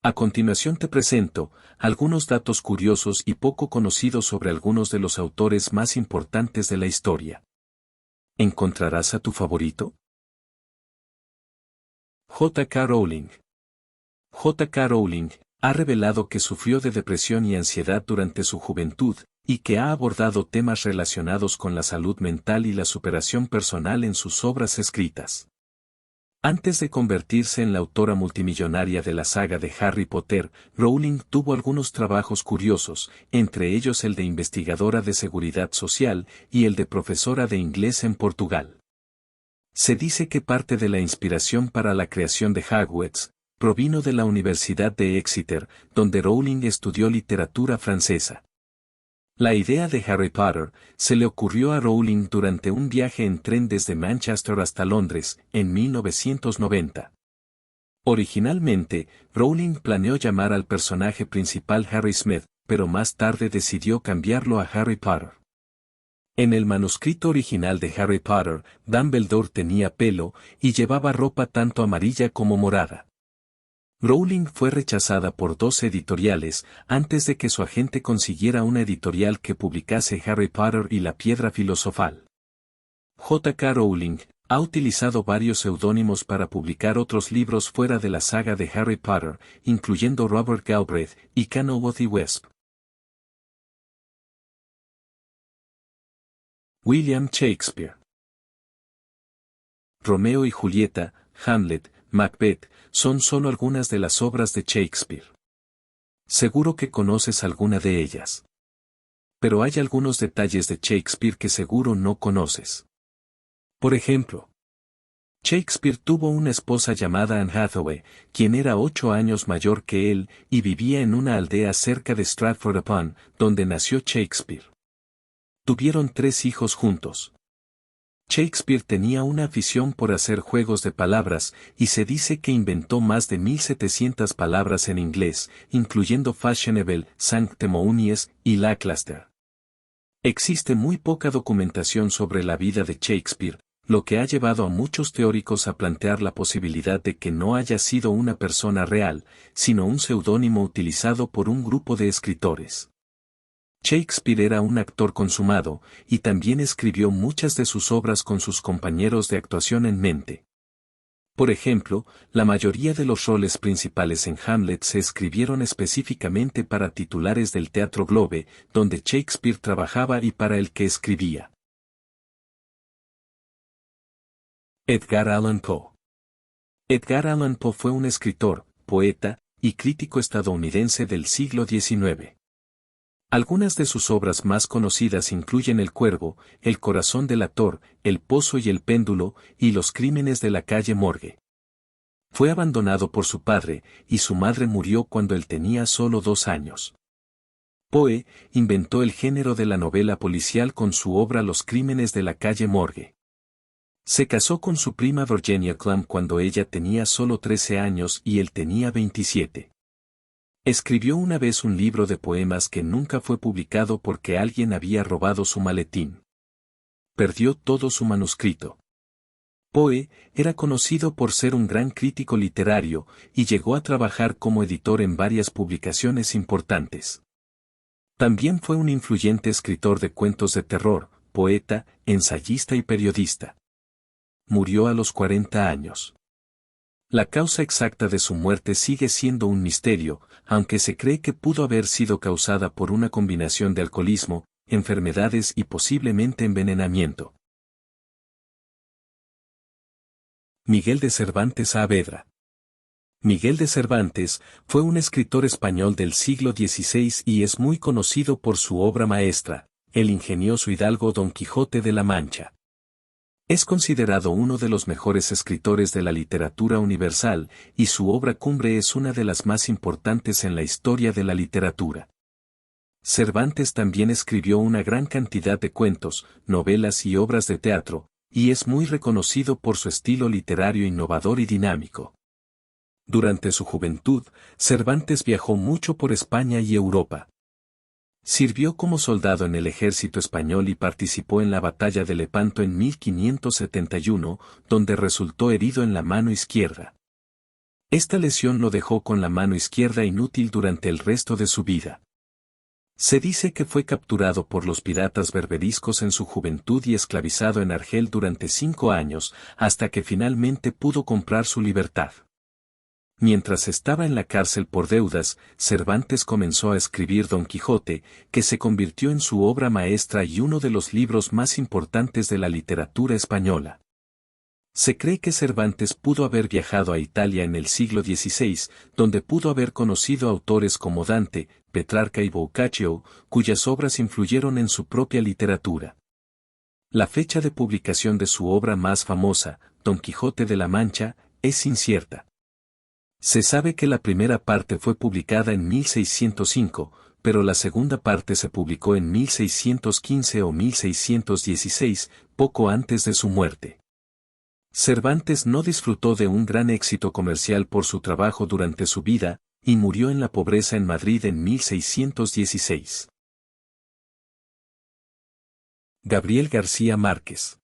A continuación te presento algunos datos curiosos y poco conocidos sobre algunos de los autores más importantes de la historia. ¿Encontrarás a tu favorito? J. K. Rowling. J. K. Rowling ha revelado que sufrió de depresión y ansiedad durante su juventud, y que ha abordado temas relacionados con la salud mental y la superación personal en sus obras escritas. Antes de convertirse en la autora multimillonaria de la saga de Harry Potter, Rowling tuvo algunos trabajos curiosos, entre ellos el de investigadora de seguridad social y el de profesora de inglés en Portugal. Se dice que parte de la inspiración para la creación de Hogwarts provino de la Universidad de Exeter, donde Rowling estudió literatura francesa. La idea de Harry Potter se le ocurrió a Rowling durante un viaje en tren desde Manchester hasta Londres, en 1990. Originalmente, Rowling planeó llamar al personaje principal Harry Smith, pero más tarde decidió cambiarlo a Harry Potter. En el manuscrito original de Harry Potter, Dumbledore tenía pelo y llevaba ropa tanto amarilla como morada. Rowling fue rechazada por 2 editoriales antes de que su agente consiguiera una editorial que publicase Harry Potter y la Piedra Filosofal. J. K. Rowling ha utilizado varios seudónimos para publicar otros libros fuera de la saga de Harry Potter, incluyendo Robert Galbraith y Kenilworth Wesp. William Shakespeare. Romeo y Julieta, Hamlet, Macbeth, son solo algunas de las obras de Shakespeare. Seguro que conoces alguna de ellas. Pero hay algunos detalles de Shakespeare que seguro no conoces. Por ejemplo, Shakespeare tuvo una esposa llamada Anne Hathaway, quien era 8 años mayor que él y vivía en una aldea cerca de Stratford-upon, donde nació Shakespeare. Tuvieron 3 hijos juntos. Shakespeare tenía una afición por hacer juegos de palabras, y se dice que inventó más de 1700 palabras en inglés, incluyendo fashionable, sanctimonious y lackluster. Existe muy poca documentación sobre la vida de Shakespeare, lo que ha llevado a muchos teóricos a plantear la posibilidad de que no haya sido una persona real, sino un seudónimo utilizado por un grupo de escritores. Shakespeare era un actor consumado, y también escribió muchas de sus obras con sus compañeros de actuación en mente. Por ejemplo, la mayoría de los roles principales en Hamlet se escribieron específicamente para titulares del Teatro Globe, donde Shakespeare trabajaba y para el que escribía. Edgar Allan Poe. Edgar Allan Poe fue un escritor, poeta y crítico estadounidense del siglo XIX. Algunas de sus obras más conocidas incluyen El Cuervo, El Corazón delator, El Pozo y el Péndulo, y Los Crímenes de la calle Morgue. Fue abandonado por su padre, y su madre murió cuando él tenía solo 2 años. Poe inventó el género de la novela policial con su obra Los Crímenes de la calle Morgue. Se casó con su prima Virginia Clamp cuando ella tenía solo 13 años y él tenía 27. Escribió una vez un libro de poemas que nunca fue publicado porque alguien había robado su maletín. Perdió todo su manuscrito. Poe era conocido por ser un gran crítico literario y llegó a trabajar como editor en varias publicaciones importantes. También fue un influyente escritor de cuentos de terror, poeta, ensayista y periodista. Murió a los 40 años. La causa exacta de su muerte sigue siendo un misterio, aunque se cree que pudo haber sido causada por una combinación de alcoholismo, enfermedades y posiblemente envenenamiento. Miguel de Cervantes Saavedra. Miguel de Cervantes fue un escritor español del siglo XVI y es muy conocido por su obra maestra, el ingenioso hidalgo Don Quijote de la Mancha. Es considerado uno de los mejores escritores de la literatura universal, y su obra cumbre es una de las más importantes en la historia de la literatura. Cervantes también escribió una gran cantidad de cuentos, novelas y obras de teatro, y es muy reconocido por su estilo literario innovador y dinámico. Durante su juventud, Cervantes viajó mucho por España y Europa. Sirvió como soldado en el ejército español y participó en la batalla de Lepanto en 1571, donde resultó herido en la mano izquierda. Esta lesión lo dejó con la mano izquierda inútil durante el resto de su vida. Se dice que fue capturado por los piratas berberiscos en su juventud y esclavizado en Argel durante 5 años, hasta que finalmente pudo comprar su libertad. Mientras estaba en la cárcel por deudas, Cervantes comenzó a escribir Don Quijote, que se convirtió en su obra maestra y uno de los libros más importantes de la literatura española. Se cree que Cervantes pudo haber viajado a Italia en el siglo XVI, donde pudo haber conocido autores como Dante, Petrarca y Boccaccio, cuyas obras influyeron en su propia literatura. La fecha de publicación de su obra más famosa, Don Quijote de la Mancha, es incierta. Se sabe que la primera parte fue publicada en 1605, pero la segunda parte se publicó en 1615 o 1616, poco antes de su muerte. Cervantes no disfrutó de un gran éxito comercial por su trabajo durante su vida, y murió en la pobreza en Madrid en 1616. Gabriel García Márquez.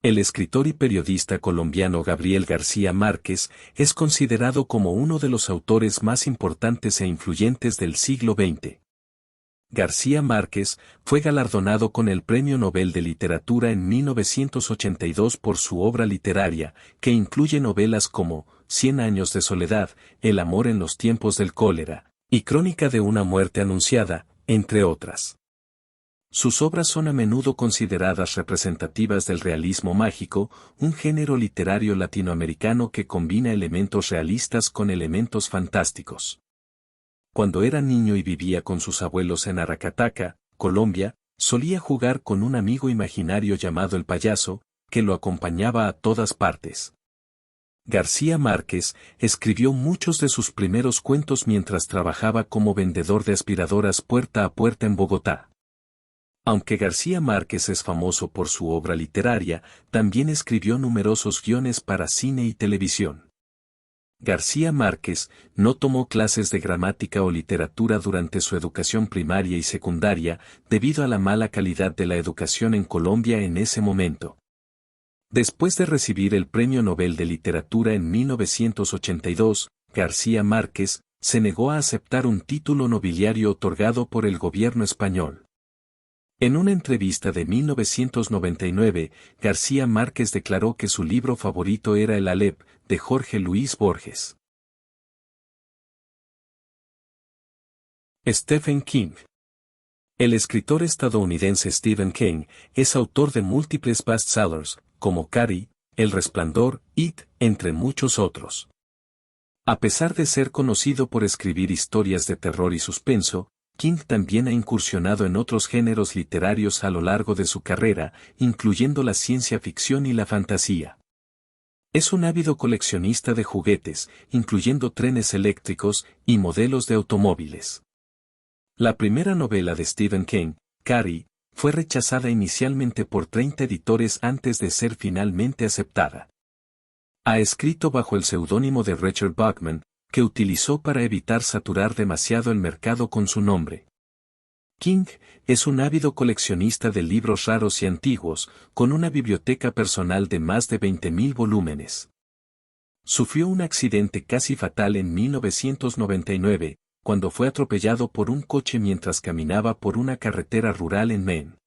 El escritor y periodista colombiano Gabriel García Márquez es considerado como uno de los autores más importantes e influyentes del siglo XX. García Márquez fue galardonado con el Premio Nobel de Literatura en 1982 por su obra literaria, que incluye novelas como Cien años de soledad, El amor en los tiempos del cólera, y Crónica de una muerte anunciada, entre otras. Sus obras son a menudo consideradas representativas del realismo mágico, un género literario latinoamericano que combina elementos realistas con elementos fantásticos. Cuando era niño y vivía con sus abuelos en Aracataca, Colombia, solía jugar con un amigo imaginario llamado el payaso, que lo acompañaba a todas partes. García Márquez escribió muchos de sus primeros cuentos mientras trabajaba como vendedor de aspiradoras puerta a puerta en Bogotá. Aunque García Márquez es famoso por su obra literaria, también escribió numerosos guiones para cine y televisión. García Márquez no tomó clases de gramática o literatura durante su educación primaria y secundaria, debido a la mala calidad de la educación en Colombia en ese momento. Después de recibir el Premio Nobel de Literatura en 1982, García Márquez se negó a aceptar un título nobiliario otorgado por el gobierno español. En una entrevista de 1999, García Márquez declaró que su libro favorito era El Aleph, de Jorge Luis Borges. Stephen King. El escritor estadounidense Stephen King es autor de múltiples bestsellers, como Carrie, El Resplandor, It, entre muchos otros. A pesar de ser conocido por escribir historias de terror y suspenso, King también ha incursionado en otros géneros literarios a lo largo de su carrera, incluyendo la ciencia ficción y la fantasía. Es un ávido coleccionista de juguetes, incluyendo trenes eléctricos y modelos de automóviles. La primera novela de Stephen King, Carrie, fue rechazada inicialmente por 30 editores antes de ser finalmente aceptada. Ha escrito bajo el seudónimo de Richard Bachman, que utilizó para evitar saturar demasiado el mercado con su nombre. King es un ávido coleccionista de libros raros y antiguos, con una biblioteca personal de más de 20.000 volúmenes. Sufrió un accidente casi fatal en 1999, cuando fue atropellado por un coche mientras caminaba por una carretera rural en Maine.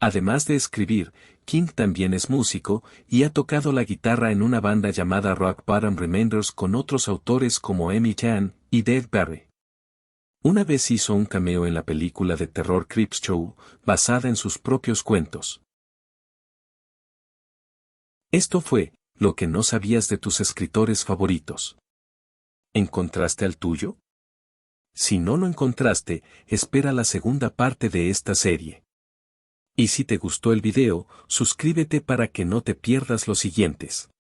Además de escribir, King también es músico, y ha tocado la guitarra en una banda llamada Rock Bottom Remainders con otros autores como Amy Chan y Dave Barry. Una vez hizo un cameo en la película de terror Creepshow, basada en sus propios cuentos. Esto fue lo que no sabías de tus escritores favoritos. ¿Encontraste al tuyo? Si no lo encontraste, espera la segunda parte de esta serie. Y si te gustó el video, suscríbete para que no te pierdas los siguientes.